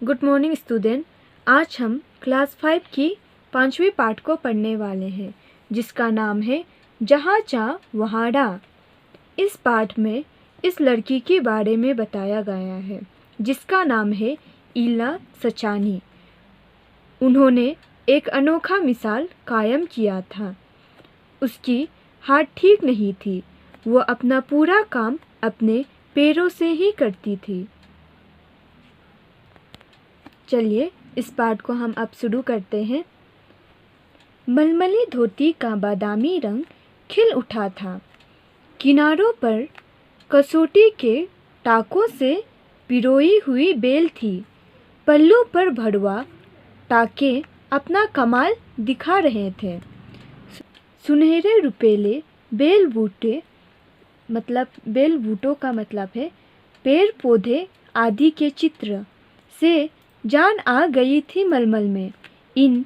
Good morning student. आज हम class 5 की 5वीं पाठ को पढ़ने वाले हैं, जिसका नाम है जहाँ जा वहाँ डा। इस पाठ में इस लड़की के बारे में बताया गया है जिसका नाम है ईला सचानी। उन्होंने एक अनोखा मिसाल कायम किया था। उसकी हाथ ठीक नहीं थी, वो अपना पूरा काम अपने पैरों से ही करती थी। चलिए इस पाठ को हम अब शुरू करते हैं। मलमली धोती का बादामी रंग खिल उठा था। किनारों पर कसौटी के टाकों से पिरोई हुई बेल थी। पल्लू पर भड़वा टाके अपना कमाल दिखा रहे थे। सुनहरे रुपेले बेल बूटों का मतलब है पेड़ पौधे आदि के चित्र से जान आ गई थी मलमल में। इन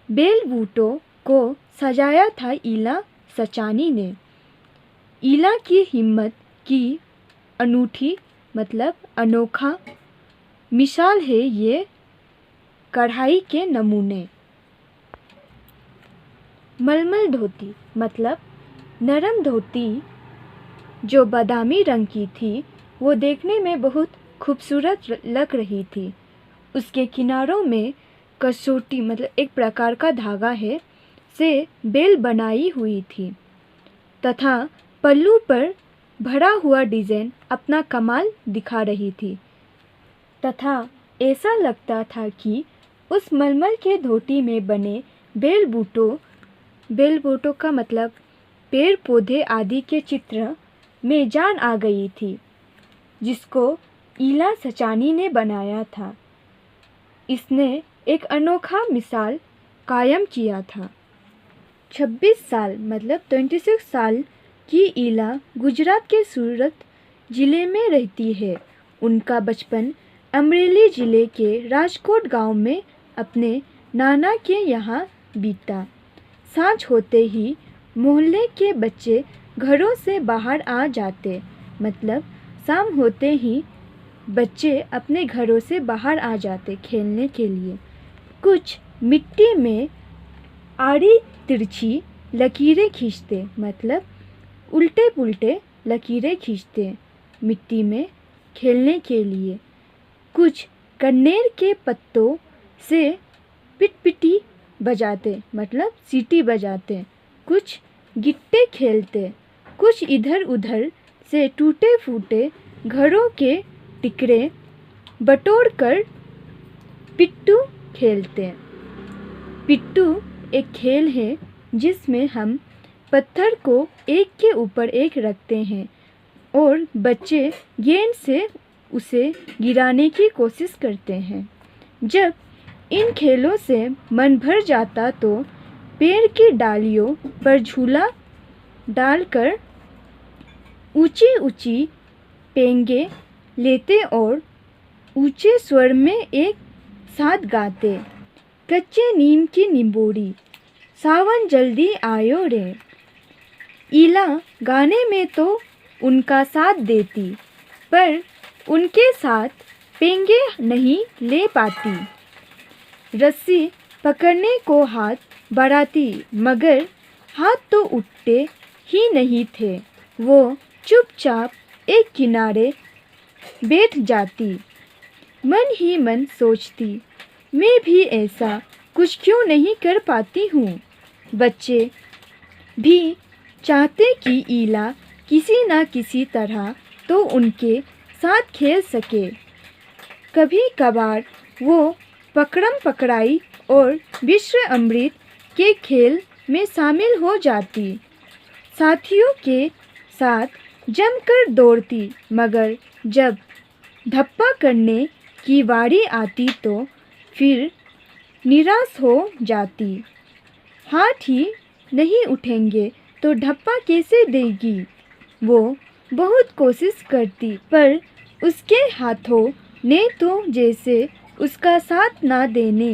बेल बूटों को सजाया था ईला सचानी ने। ईला की हिम्मत की अनूठी अनोखा मिसाल है ये कढ़ाई के नमूने। मलमल धोती नरम धोती जो बादामी रंग की थी, वो देखने में बहुत खूबसूरत लग रही थी। उसके किनारों में कसौटी एक प्रकार का धागा है से बेल बनाई हुई थी तथा पल्लू पर भरा हुआ डिज़ाइन अपना कमाल दिखा रही थी तथा ऐसा लगता था कि उस मलमल के धोती में बने बेल बूटों का पेड़ पौधे आदि के चित्र में जान आ गई थी, जिसको ईला सचानी ने बनाया था। इसने एक अनोखा मिसाल कायम किया था। 26 साल की ईला गुजरात के सूरत ज़िले में रहती है। उनका बचपन अमरेली ज़िले के राजकोट गांव में अपने नाना के यहाँ बीता। सांझ होते ही मोहल्ले के बच्चे घरों से बाहर आ जाते। शाम होते ही बच्चे अपने घरों से बाहर आ जाते खेलने के लिए। कुछ मिट्टी में आड़ी तिरछी लकीरें खींचते उल्टे पुल्टे लकीरें खींचते मिट्टी में खेलने के लिए। कुछ कन्नेर के पत्तों से पिटपिटी बजाते सीटी बजाते। कुछ गिट्टे खेलते। कुछ इधर उधर से टूटे फूटे घरों के टिकरे बटोर कर पिट्टू खेलते। पिट्टू एक खेल है जिसमें हम पत्थर को एक के ऊपर एक रखते हैं और बच्चे गेंद से उसे गिराने की कोशिश करते हैं। जब इन खेलों से मन भर जाता तो पेड़ की डालियों पर झूला डालकर ऊंची ऊंची पेंगे लेते और ऊंचे स्वर में एक साथ गाते। कच्चे नीम की निंबोड़ी सावन जल्दी आयो रे। ईला गाने में तो उनका साथ देती, पर उनके साथ पेंगे नहीं ले पाती। रस्सी पकड़ने को हाथ बढ़ाती, मगर हाथ तो उठते ही नहीं थे। वो चुपचाप एक किनारे बैठ जाती। मन ही मन सोचती, मैं भी ऐसा कुछ क्यों नहीं कर पाती हूँ। बच्चे भी चाहते कि ईला किसी न किसी तरह तो उनके साथ खेल सके। कभी कभार वो पकड़म पकड़ाई और विश्व अमृत के खेल में शामिल हो जाती। साथियों के साथ जमकर दौड़ती, मगर जब धप्पा करने की बारी आती तो फिर निराश हो जाती। हाथ ही नहीं उठेंगे तो धप्पा कैसे देगी। वो बहुत कोशिश करती, पर उसके हाथों ने तो जैसे उसका साथ ना देने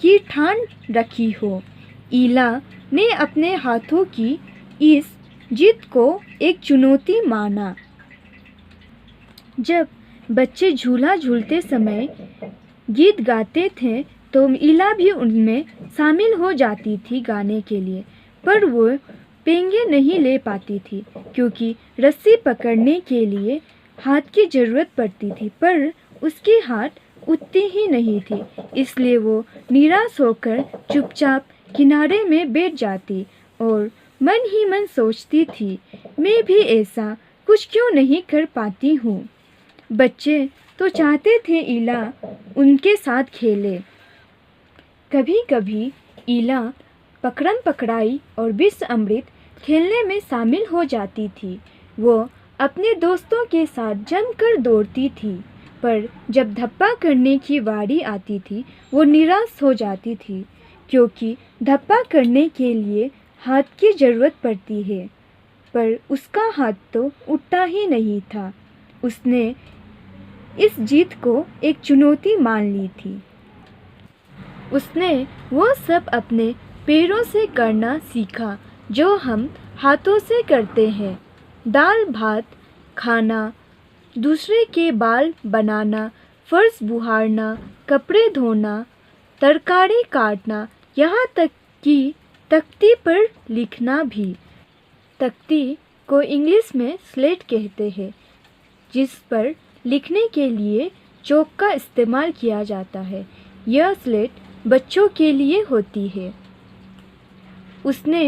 की ठान रखी हो। ईला ने अपने हाथों की इस जीत को एक चुनौती माना। जब बच्चे झूला झूलते समय गीत गाते थे तो इला भी उनमें शामिल हो जाती थी गाने के लिए, पर वो पेंगे नहीं ले पाती थी क्योंकि रस्सी पकड़ने के लिए हाथ की ज़रूरत पड़ती थी, पर उसके हाथ उतनी ही नहीं थी। इसलिए वो निराश होकर चुपचाप किनारे में बैठ जाती और मन ही मन सोचती थी, मैं भी ऐसा कुछ क्यों नहीं कर पाती हूँ। बच्चे तो चाहते थे इला उनके साथ खेले। कभी कभी इला पकड़म पकड़ाई और विष अमृत खेलने में शामिल हो जाती थी। वो अपने दोस्तों के साथ जमकर दौड़ती थी, पर जब धप्पा करने की बारी आती थी वो निराश हो जाती थी क्योंकि धप्पा करने के लिए हाथ की ज़रूरत पड़ती है, पर उसका हाथ तो उठता ही नहीं था। उसने इस जीत को एक चुनौती मान ली थी। उसने वो सब अपने पैरों से करना सीखा जो हम हाथों से करते हैं। दाल भात खाना, दूसरे के बाल बनाना, फर्श बुहारना, कपड़े धोना, तरकारी काटना, यहाँ तक कि तख्ती पर लिखना भी। तख्ती को इंग्लिश में स्लेट कहते हैं, जिस पर लिखने के लिए चौक का इस्तेमाल किया जाता है। यह स्लेट बच्चों के लिए होती है। उसने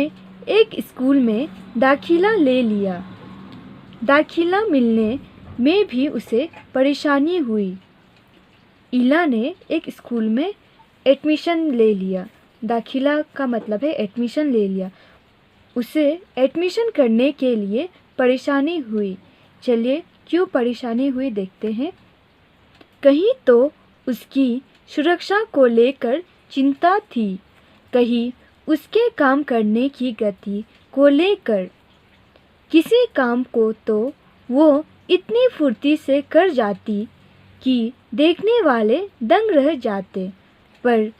एक स्कूल में दाखिला ले लिया। दाखिला मिलने में भी उसे परेशानी हुई। इला ने एक स्कूल में एडमिशन ले लिया। दाखिला का मतलब है एडमिशन ले लिया। उसे एडमिशन करने के लिए परेशानी हुई। चलिए क्यों परेशानी हुई देखते हैं। कहीं तो उसकी सुरक्षा को लेकर चिंता थी, कहीं उसके काम करने की गति को लेकर। किसी काम को तो वो इतनी फुर्ती से कर जाती कि देखने वाले दंग रह जाते, पर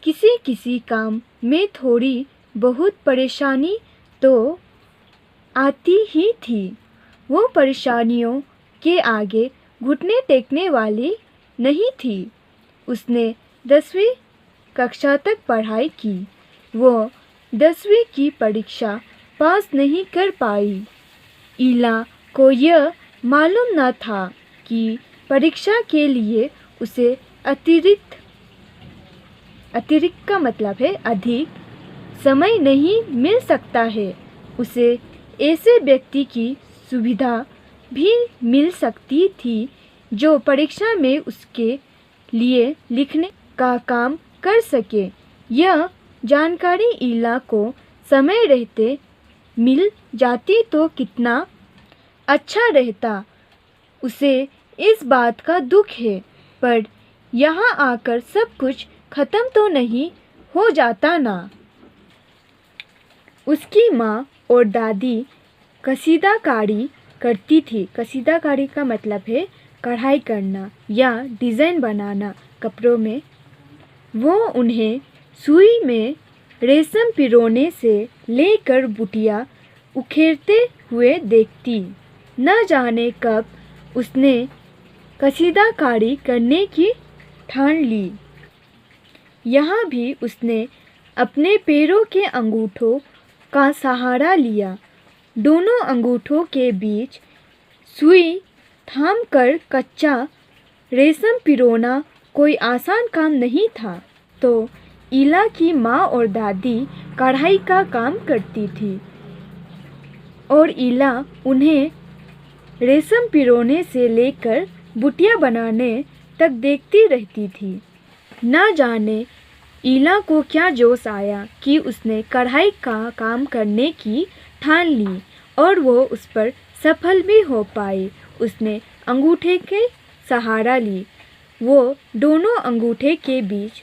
किसी किसी काम में थोड़ी बहुत परेशानी तो आती ही थी। वो परेशानियों के आगे घुटने टेकने वाली नहीं थी। उसने 10वीं कक्षा तक पढ़ाई की। वो 10वीं की परीक्षा पास नहीं कर पाई। इला को यह मालूम न था कि परीक्षा के लिए उसे अतिरिक्त का मतलब है अधिक समय नहीं मिल सकता है। उसे ऐसे व्यक्ति की सुविधा भी मिल सकती थी जो परीक्षा में उसके लिए लिखने का काम कर सके। यह जानकारी इला को समय रहते मिल जाती तो कितना अच्छा रहता। उसे इस बात का दुख है, पर यहाँ आकर सब कुछ खत्म तो नहीं हो जाता ना। उसकी माँ और दादी कसीदाकारी करती थी। कसीदाकारी का मतलब है कढ़ाई करना या डिज़ाइन बनाना कपड़ों में। वो उन्हें सुई में रेशम पिरोने से लेकर बुटिया उखेड़ते हुए देखती। न जाने कब उसने कसीदाकारी करने की ठान ली। यहाँ भी उसने अपने पैरों के अंगूठों का सहारा लिया। दोनों अंगूठों के बीच सुई थामकर कच्चा रेशम पिरोना कोई आसान काम नहीं था। तो इला की माँ और दादी कढ़ाई का काम करती थी और इला उन्हें रेशम पिरोने से लेकर बुटिया बनाने तक देखती रहती थी। न जाने इला को क्या जोश आया कि उसने कढ़ाई का काम करने की ठान ली और वो उस पर सफल भी हो पाई। उसने अंगूठे के सहारा ली। वो दोनों अंगूठे के बीच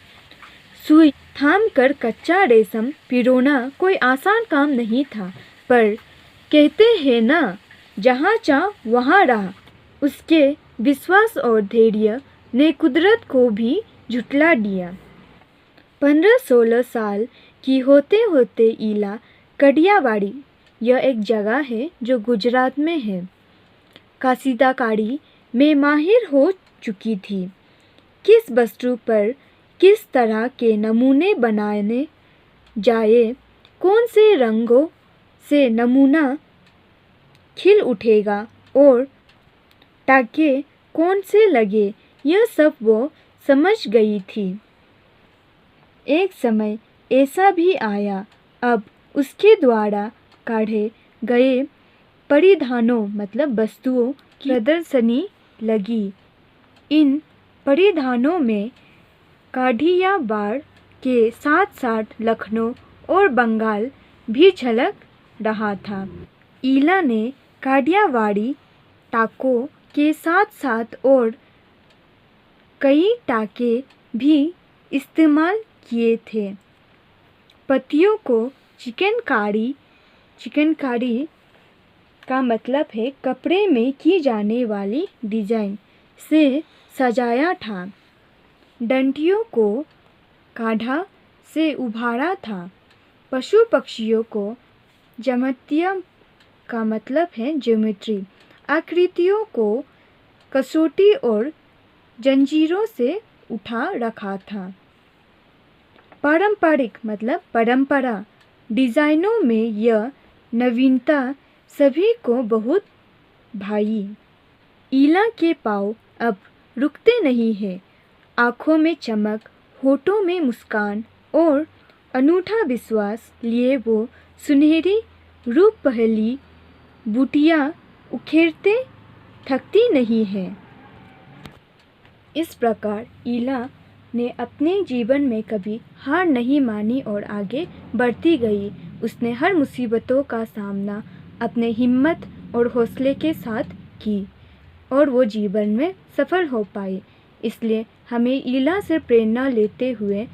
सुई थामकर कच्चा रेशम पिरोना कोई आसान काम नहीं था, पर कहते हैं ना, जहाँ चाह वहाँ राह। उसके विश्वास और धैर्य ने कुदरत को भी झुठला दिया। 15-16 साल की होते होते इला कडियावाड़ी, यह एक जगह है जो गुजरात में है, कसीदाकारी में माहिर हो चुकी थी। किस वस्तु पर किस तरह के नमूने बनाने जाए, कौन से रंगों से नमूना खिल उठेगा और टाके कौन से लगे, यह सब वो समझ गई थी। एक समय ऐसा भी आया, अब उसके द्वारा काढ़े गए परिधानों मतलब वस्तुओं की प्रदर्शनी लगी। इन परिधानों में काठियावाड़ के साथ साथ लखनऊ और बंगाल भी झलक रहा था। ईला ने काठियावाड़ी टाकों के साथ साथ और कई टाके भी इस्तेमाल किए थे। पत्तियों को चिकनकारी का मतलब है कपड़े में की जाने वाली डिजाइन से सजाया था। डंठियों को काढ़ा से उभारा था। पशु पक्षियों को ज्यामितीय का मतलब है ज्योमेट्री। आकृतियों को कसौटी और जंजीरों से उठा रखा था। पारंपरिक मतलब परंपरा डिजाइनों में यह नवीनता सभी को बहुत भाई। ईला के पाँव अब रुकते नहीं हैं। आँखों में चमक, होठों में मुस्कान और अनूठा विश्वास लिए वो सुनहरी रूप पहली बूटियाँ उखेड़ते थकती नहीं है। इस प्रकार ईला ने अपने जीवन में कभी हार नहीं मानी और आगे बढ़ती गई। उसने हर मुसीबतों का सामना अपने हिम्मत और हौसले के साथ की और वो जीवन में सफल हो पाई। इसलिए हमें ईला से प्रेरणा लेते हुए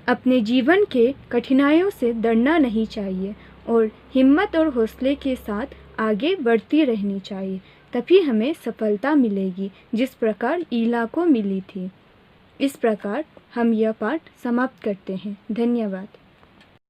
अपने जीवन के कठिनाइयों से डरना नहीं चाहिए और हिम्मत और हौसले के साथ आगे बढ़ती रहनी चाहिए। तभी हमें सफलता मिलेगी जिस प्रकार ईला को मिली थी। इस प्रकार हम यह पाठ समाप्त करते हैं। धन्यवाद।